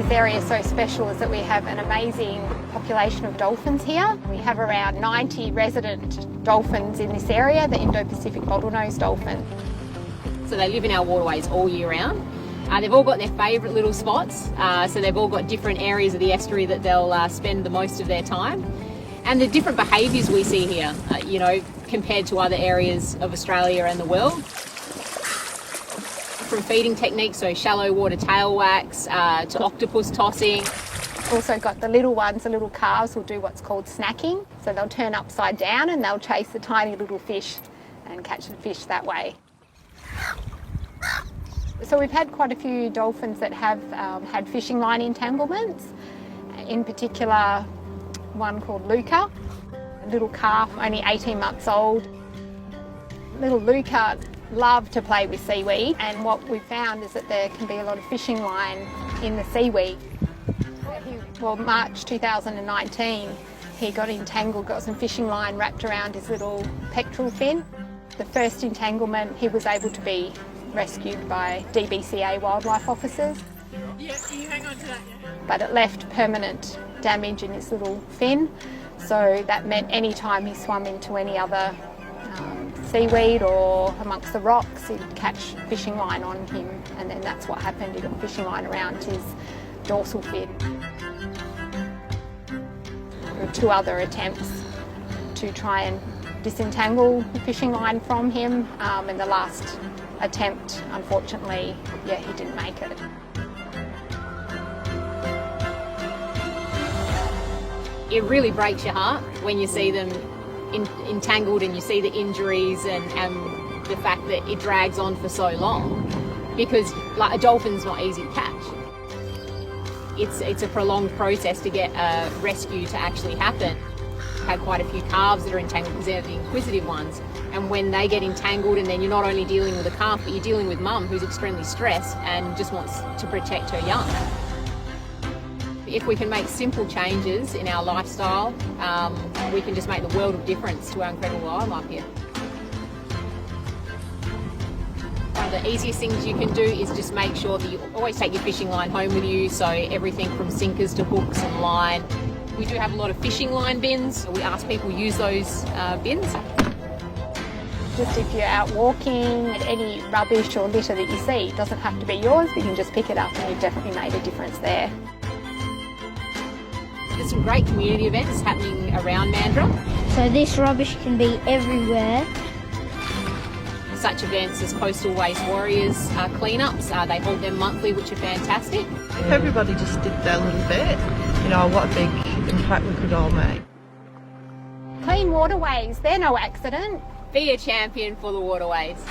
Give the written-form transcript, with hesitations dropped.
this area so special is that we have an amazing population of dolphins here. We have around 90 resident dolphins in this area, the Indo-Pacific bottlenose dolphin. So they live in our waterways all year round. They've all got their favourite little spots, so they've all got different areas of the estuary that they'll spend the most of their time. And the different behaviours we see here, compared to other areas of Australia and the world. From feeding techniques, so shallow water tail whacks, to octopus tossing. Also got the little ones, the little calves will do what's called snacking. So they'll turn upside down and they'll chase the tiny little fish and catch the fish that way. So we've had quite a few dolphins that have had fishing line entanglements. In particular, one called Luca, a little calf, only 18 months old. Little Luca loved to play with seaweed, and what we found is that there can be a lot of fishing line in the seaweed. Well, March 2019, he got entangled, got some fishing line wrapped around his little pectoral fin. The first entanglement, he was able to be rescued by DBCA wildlife officers. Yeah, you hang on to that, yeah. But it left permanent damage in his little fin, so that meant any time he swam into any other seaweed or amongst the rocks, he'd catch fishing line on him, and then that's what happened. He got fishing line around his dorsal fin. There were 2 other attempts to try and disentangle the fishing line from him, and the last attempt, unfortunately, he didn't make it. It really breaks your heart when you see them entangled and you see the injuries and the fact that it drags on for so long, because like a dolphin's not easy to catch. It's a prolonged process to get a rescue to actually happen. I've had quite a few calves that are entangled because they're the inquisitive ones, and when they get entangled, and then you're not only dealing with a calf but you're dealing with mum who's extremely stressed and just wants to protect her young. If we can make simple changes in our lifestyle, we can just make the world of difference to our incredible wildlife here. One of the easiest things you can do is just make sure that you always take your fishing line home with you, so everything from sinkers to hooks and line. We do have a lot of fishing line bins, so we ask people to use those bins. Just if you're out walking, any rubbish or litter that you see, it doesn't have to be yours, you can just pick it up and you've definitely made a difference there. There's some great community events happening around Mandurah. So this rubbish can be everywhere. Such events as Coastal Waste Warriors cleanups, they hold them monthly, which are fantastic. If everybody just did their little bit, what a big impact we could all make. Clean waterways, they're no accident. Be a champion for the waterways.